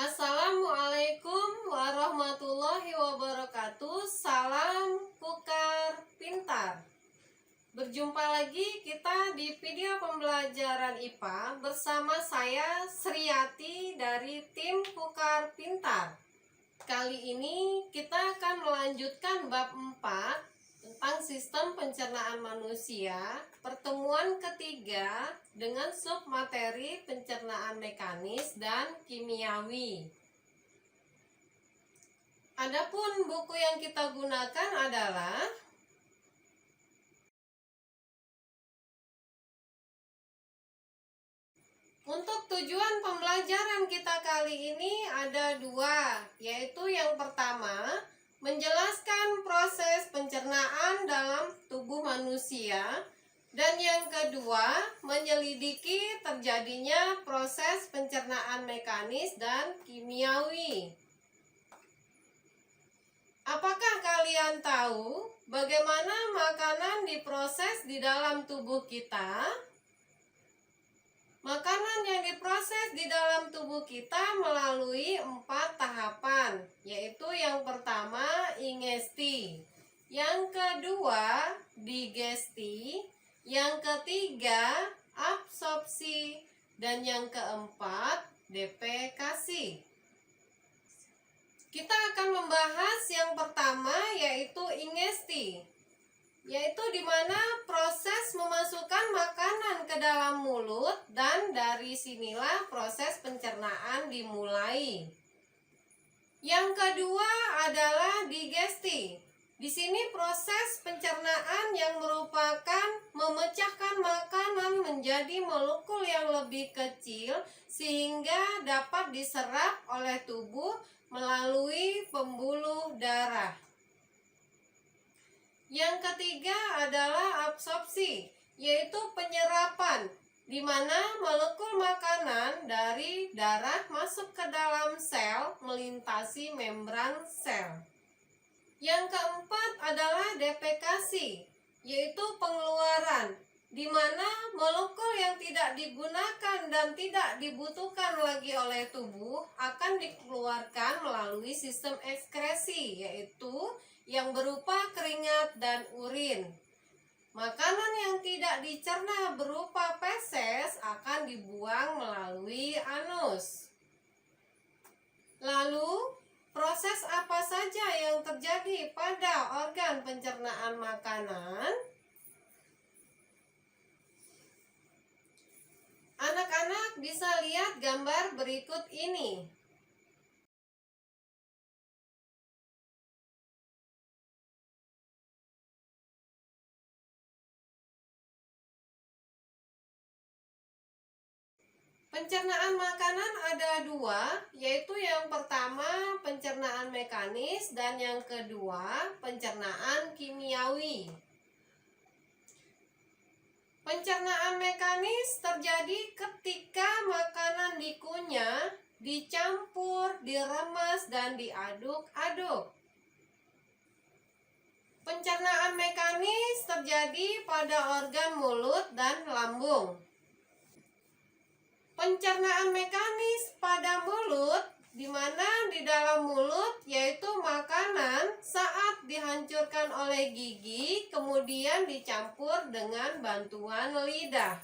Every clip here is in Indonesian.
Assalamualaikum warahmatullahi wabarakatuh. Salam Kukar Pintar. Berjumpa lagi kita di video pembelajaran IPA bersama saya Sriyati dari tim Kukar Pintar. Kali ini kita akan melanjutkan bab 4 tentang sistem pencernaan manusia, pertemuan ketiga dengan submateri pencernaan mekanis dan kimiawi. Adapun buku yang kita gunakan adalah untuk tujuan pembelajaran kita kali ini ada dua, yaitu yang pertama menjelaskan proses pencernaan dalam tubuh manusia, dan yang kedua menyelidiki terjadinya proses pencernaan mekanis dan kimiawi. Apakah kalian tahu bagaimana makanan diproses di dalam tubuh kita? Makanan yang diproses di dalam tubuh kita melalui 4 tahapan, yaitu yang pertama ingesti, yang kedua digesti, yang ketiga absorpsi, dan yang keempat defekasi. Kita akan membahas yang pertama, yaitu ingesti, yaitu di mana proses memasukkan makanan ke dalam mulut, dan dari sinilah proses pencernaan dimulai. Yang kedua adalah digesti. Di sini proses pencernaan yang merupakan memecahkan makanan menjadi molekul yang lebih kecil sehingga dapat diserap oleh tubuh melalui pembuluh darah. Yang ketiga adalah absorpsi, yaitu penyerapan, di mana molekul makanan dari darah masuk ke dalam sel melintasi membran sel. Yang keempat adalah defekasi, yaitu pengeluaran, di mana molekul yang tidak digunakan dan tidak dibutuhkan lagi oleh tubuh akan dikeluarkan melalui sistem ekskresi, yaitu yang berupa keringat dan urin. Makanan yang tidak dicerna berupa feses akan dibuang melalui anus. Lalu, proses apa saja yang terjadi pada organ pencernaan makanan? Anak-anak bisa lihat gambar berikut ini. Pencernaan makanan ada dua, yaitu yang pertama pencernaan mekanis dan yang kedua pencernaan kimiawi. Pencernaan mekanis terjadi ketika makanan dikunyah, dicampur, diremas, dan diaduk-aduk. Pencernaan mekanis terjadi pada organ mulut dan lambung. Pencernaan mekanis pada mulut, di mana di dalam mulut yaitu makanan saat dihancurkan oleh gigi kemudian dicampur dengan bantuan lidah.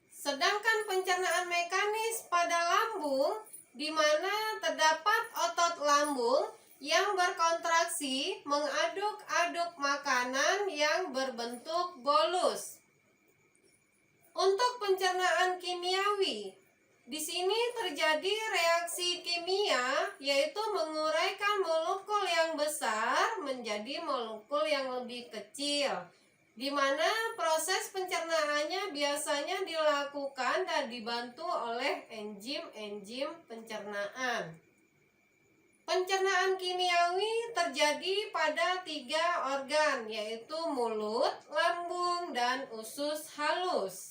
Sedangkan pencernaan mekanis pada lambung, di mana terdapat otot lambung yang berkontraksi mengaduk-aduk makanan yang berbentuk bolus. Untuk pencernaan kimiawi, di sini terjadi reaksi kimia, yaitu menguraikan molekul yang besar menjadi molekul yang lebih kecil, di mana proses pencernaannya biasanya dilakukan dan dibantu oleh enzim-enzim pencernaan. Pencernaan kimiawi terjadi pada 3 organ, yaitu mulut, lambung, dan usus halus.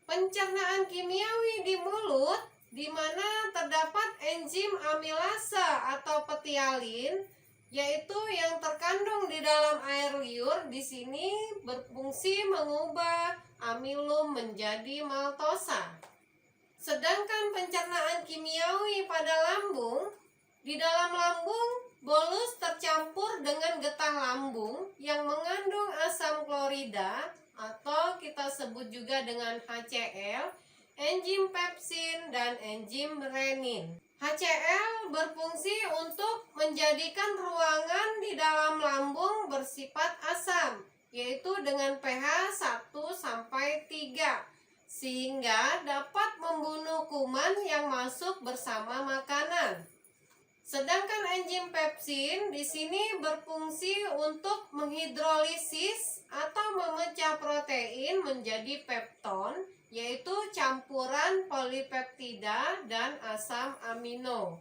Pencernaan kimiawi di mulut, di mana terdapat enzim amilasa atau petialin, yaitu yang terkandung di dalam air liur, di sini berfungsi mengubah amilum menjadi maltosa. Sedangkan pencernaan kimiawi pada lambung, di dalam lambung bolus tercampur dengan getah lambung yang mengandung asam klorida atau kita sebut juga dengan HCl, enzim pepsin, dan enzim renin. HCl berfungsi untuk menjadikan ruangan di dalam lambung bersifat asam, yaitu dengan pH 1-3, sehingga dapat membunuh kuman yang masuk bersama makanan. Sedangkan enzim pepsin di sini berfungsi untuk menghidrolisis atau memecah protein menjadi pepton, yaitu campuran polipeptida dan asam amino.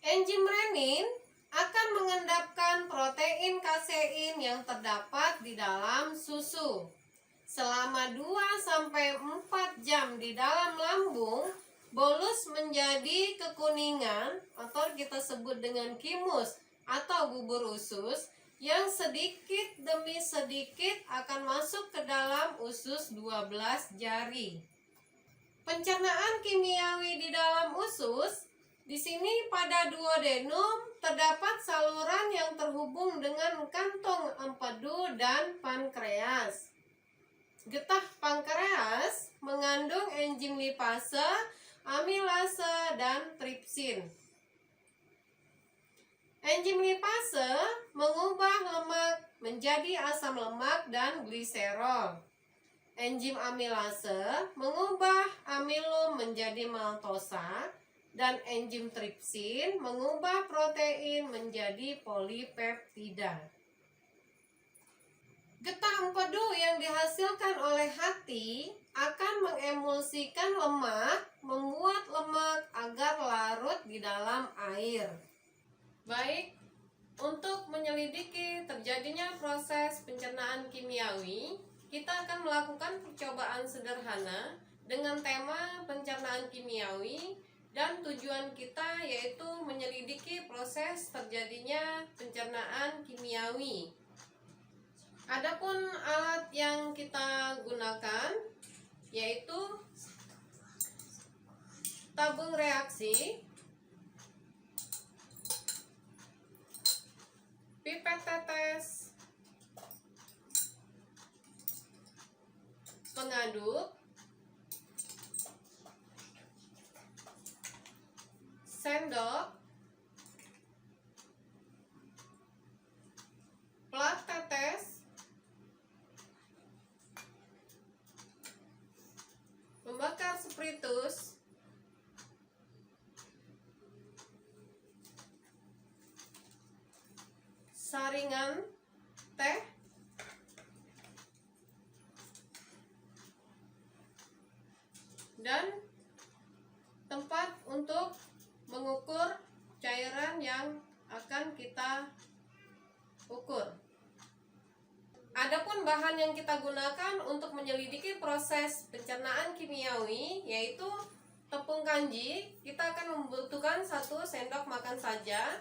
Enzim renin akan mengendapkan protein kasein yang terdapat di dalam susu. Selama 2-4 jam di dalam lambung, bolus menjadi kekuningan atau kita sebut dengan kimus atau bubur usus yang sedikit demi sedikit akan masuk ke dalam usus 12 jari. Pencernaan kimiawi di dalam usus, di sini pada duodenum terdapat saluran yang terhubung dengan kantong empedu dan pankreas. Getah pankreas mengandung enzim lipase, amilase, dan tripsin. Enzim lipase mengubah lemak menjadi asam lemak dan gliserol. Enzim amilase mengubah amilum menjadi maltosa, dan enzim tripsin mengubah protein menjadi polipeptida. Getah empedu yang dihasilkan oleh hati akan mengemulsikan lemak, membuat lemak agar larut di dalam air. Baik, untuk menyelidiki terjadinya proses pencernaan kimiawi, kita akan melakukan percobaan sederhana dengan tema pencernaan kimiawi, dan tujuan kita yaitu menyelidiki proses terjadinya pencernaan kimiawi. Adapun alat yang kita gunakan yaitu tabung reaksi, pipet tetes, pengaduk, sendok, plat tetes, pembakar spiritus, saringan teh, dan tempat untuk mengukur cairan yang akan kita ukur. Adapun bahan yang kita gunakan untuk menyelidiki proses pencernaan kimiawi yaitu tepung kanji. Kita akan membutuhkan 1 sendok makan saja.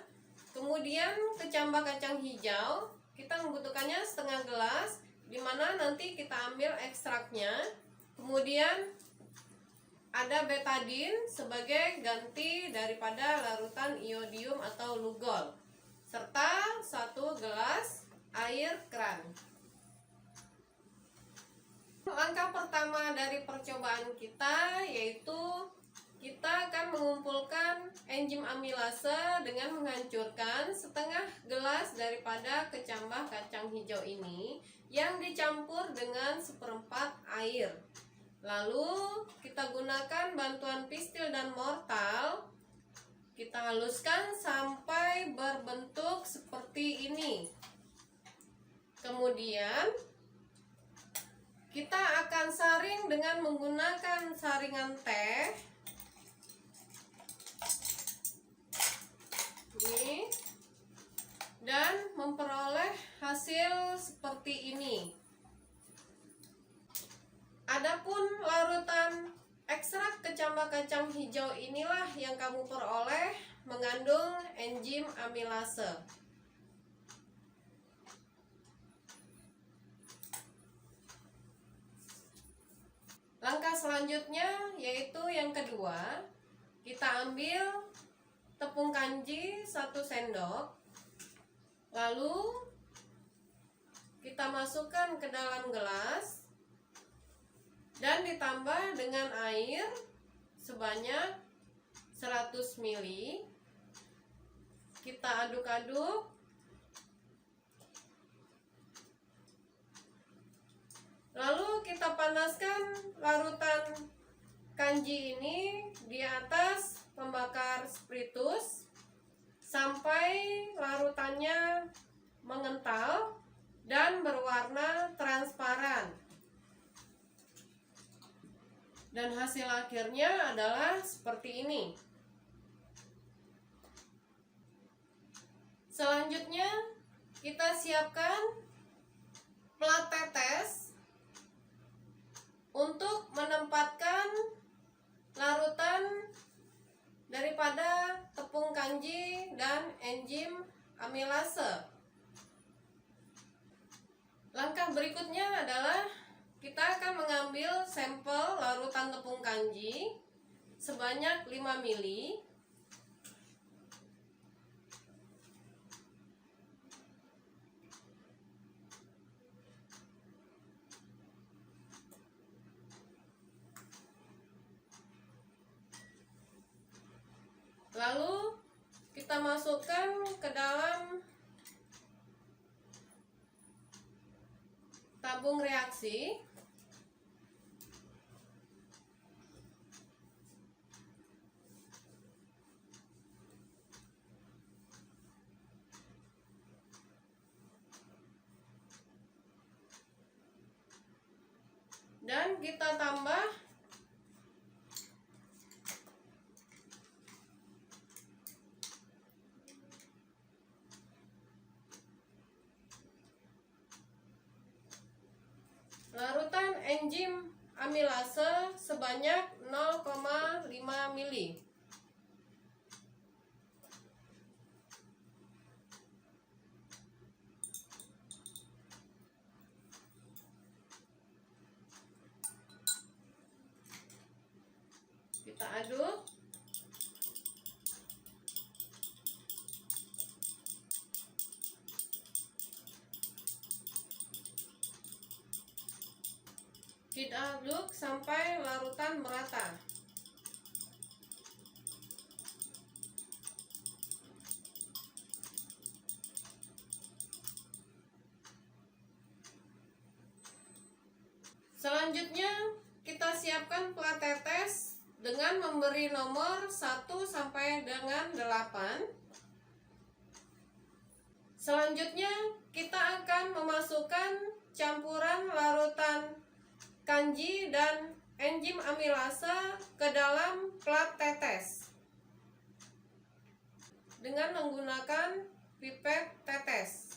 Kemudian kecambah kacang hijau, kita membutuhkannya setengah gelas, di mana nanti kita ambil ekstraknya. Kemudian ada betadin sebagai ganti daripada larutan iodium atau lugol, serta 1 gelas air keran. Langkah pertama dari percobaan kita yaitu kita akan mengumpulkan enzim amilase dengan menghancurkan setengah gelas daripada kecambah kacang hijau ini yang dicampur dengan 1/4 air. Lalu kita gunakan bantuan pistil dan mortal. Kita haluskan sampai berbentuk seperti ini. Kemudian kita akan saring dengan menggunakan saringan teh. Ini. Dan memperoleh hasil seperti ini. Adapun larutan ekstrak kecambah kacang hijau inilah yang kamu peroleh mengandung enzim amilase. Langkah selanjutnya yaitu yang kedua, kita ambil tepung kanji 1 sendok, lalu kita masukkan ke dalam gelas dan ditambah dengan air sebanyak 100 ml. Kita aduk-aduk. Lalu kita panaskan larutan kanji ini di atas pembakar spiritus sampai larutannya mengental dan berwarna transparan. Dan hasil akhirnya adalah seperti ini. Selanjutnya kita siapkan plat tetes untuk menempatkan larutan daripada tepung kanji dan enzim amilase. Langkah berikutnya adalah kita akan mengambil sampel larutan tepung kanji sebanyak 5 ml. Lalu kita masukkan ke dalam tabung reaksi. Dan kita tambah larutan enzim amilase sebanyak 0,5 ml. Kita aduk. Kita aduk sampai larutan merata. Selanjutnya kita siapkan plat tetes dengan memberi nomor 1 sampai dengan 8. Selanjutnya kita akan memasukkan campuran larutan kanji dan enzim amilase ke dalam plat tetes dengan menggunakan pipet tetes.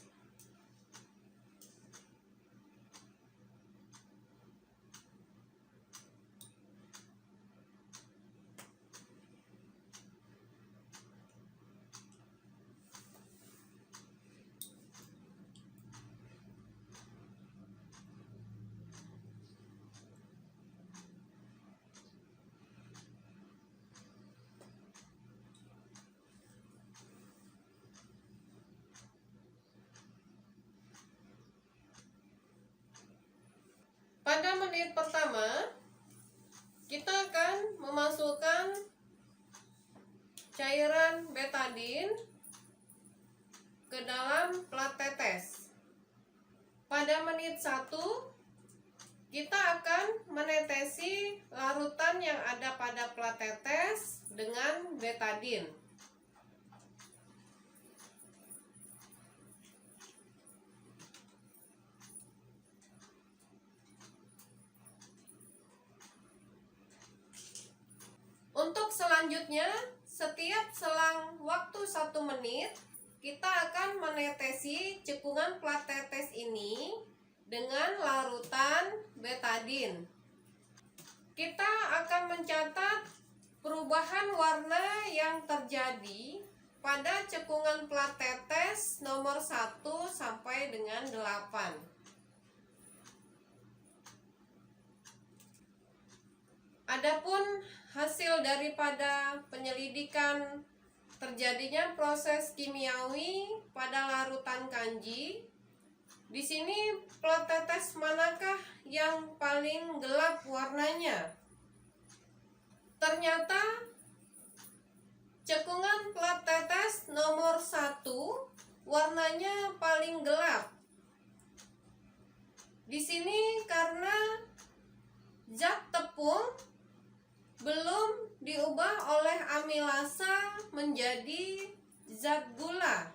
Pada menit pertama, kita akan memasukkan cairan betadin ke dalam plat tetes. Pada menit 1, kita akan menetesi larutan yang ada pada plat tetes dengan betadin. Untuk selanjutnya, setiap selang waktu 1 menit, kita akan menetesi cekungan plat tetes ini dengan larutan betadin. Kita akan mencatat perubahan warna yang terjadi pada cekungan plat tetes nomor 1 sampai dengan 8. Adapun hasil daripada penyelidikan terjadinya proses kimiawi pada larutan kanji, di sini plat tetes manakah yang paling gelap warnanya? Ternyata cekungan plat tetes nomor 1 warnanya paling gelap. Di sini karena zat tepung belum diubah oleh amilasa menjadi zat gula.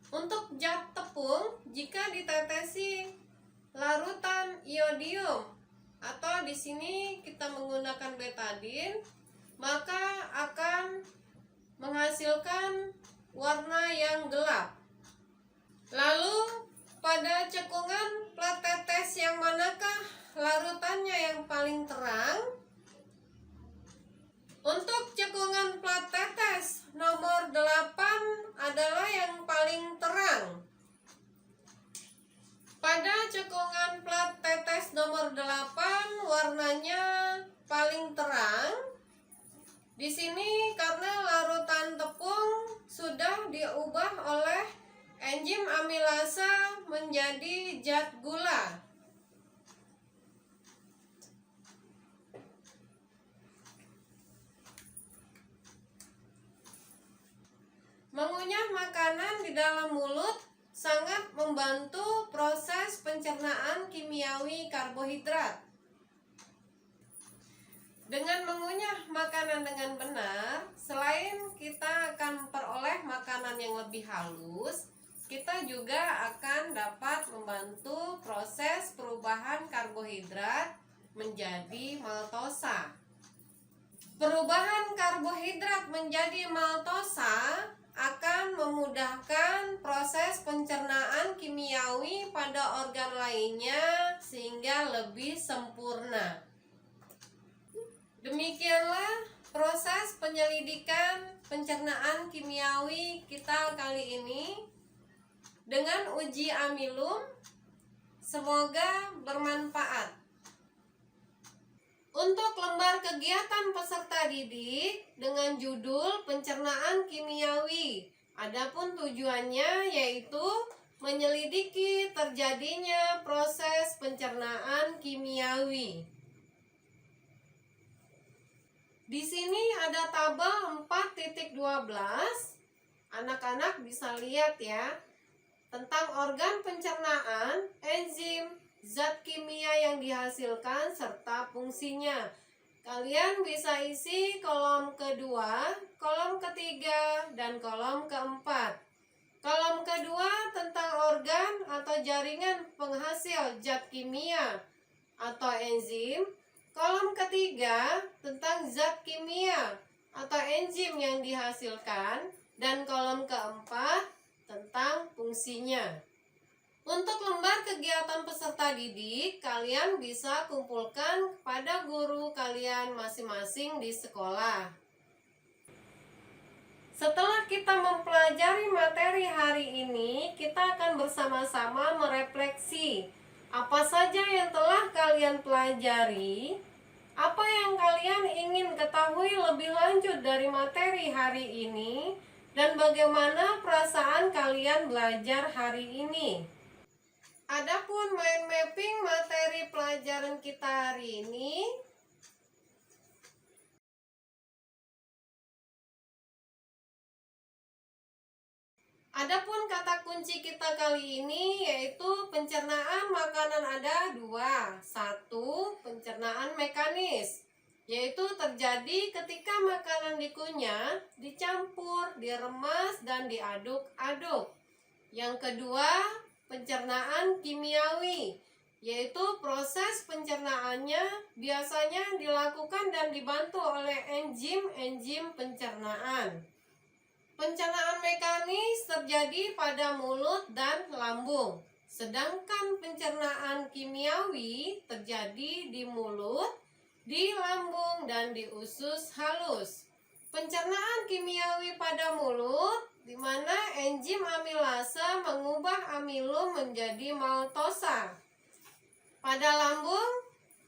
Untuk zat tepung, jika ditetesi larutan iodium atau di sini kita menggunakan betadin, maka akan menghasilkan warna yang gelap. Lalu pada cekungan plat tetes yang manakah larutannya yang paling terang? Untuk cekungan plat tetes nomor 8 adalah yang paling terang. Pada cekungan plat tetes nomor 8 warnanya paling terang. Di sini karena larutan tepung sudah diubah oleh enzim amilasa menjadi zat gula. Mengunyah makanan di dalam mulut sangat membantu proses pencernaan kimiawi karbohidrat. Dengan mengunyah makanan dengan benar, selain kita akan memperoleh makanan yang lebih halus, kita juga akan dapat membantu proses perubahan karbohidrat menjadi maltosa. Perubahan karbohidrat menjadi maltosa akan memudahkan proses pencernaan kimiawi pada organ lainnya sehingga lebih sempurna. Demikianlah proses penyelidikan pencernaan kimiawi kita kali ini dengan uji amilum. Semoga bermanfaat. Untuk lembar kegiatan peserta didik dengan judul pencernaan kimiawi, adapun tujuannya yaitu menyelidiki terjadinya proses pencernaan kimiawi. Di sini ada tabel 4.12. Anak-anak bisa lihat ya, tentang organ pencernaan, enzim, zat kimia yang dihasilkan serta fungsinya. Kalian bisa isi kolom kedua, kolom ketiga, dan kolom keempat. Kolom kedua tentang organ atau jaringan penghasil zat kimia atau enzim. Kolom ketiga tentang zat kimia atau enzim yang dihasilkan. Dan kolom keempat tentang fungsinya. Untuk lembar kegiatan peserta didik, kalian bisa kumpulkan kepada guru kalian masing-masing di sekolah. Setelah kita mempelajari materi hari ini, kita akan bersama-sama merefleksi apa saja yang telah kalian pelajari, apa yang kalian ingin ketahui lebih lanjut dari materi hari ini, dan bagaimana perasaan kalian belajar hari ini. Adapun mind mapping materi pelajaran kita hari ini, adapun kata kunci kita kali ini yaitu pencernaan makanan ada dua. Satu, pencernaan mekanis, yaitu terjadi ketika makanan dikunyah, dicampur, diremas, dan diaduk-aduk. Yang kedua, pencernaan kimiawi, yaitu proses pencernaannya biasanya dilakukan dan dibantu oleh enzim-enzim pencernaan. Pencernaan mekanis terjadi pada mulut dan lambung, sedangkan pencernaan kimiawi terjadi di mulut, di lambung, dan di usus halus. Pencernaan kimiawi pada mulut di mana enzim amilase mengubah amilum menjadi maltosa. Pada lambung,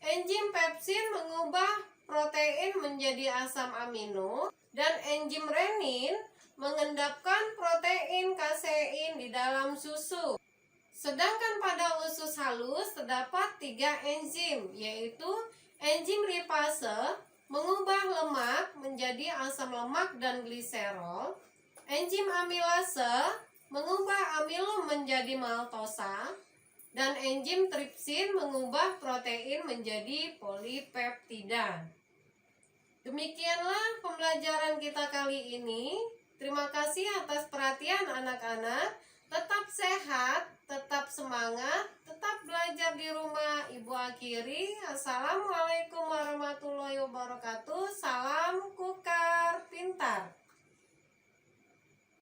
enzim pepsin mengubah protein menjadi asam amino, dan enzim renin mengendapkan protein kasein di dalam susu. Sedangkan pada usus halus terdapat 3 enzim, yaitu enzim lipase mengubah lemak menjadi asam lemak dan gliserol, enzim amilase mengubah amilum menjadi maltosa, dan enzim tripsin mengubah protein menjadi polipeptida. Demikianlah pembelajaran kita kali ini. Terima kasih atas perhatian anak-anak. Tetap sehat, tetap semangat, tetap belajar di rumah. Ibu akhiri. Assalamualaikum warahmatullahi wabarakatuh. Salam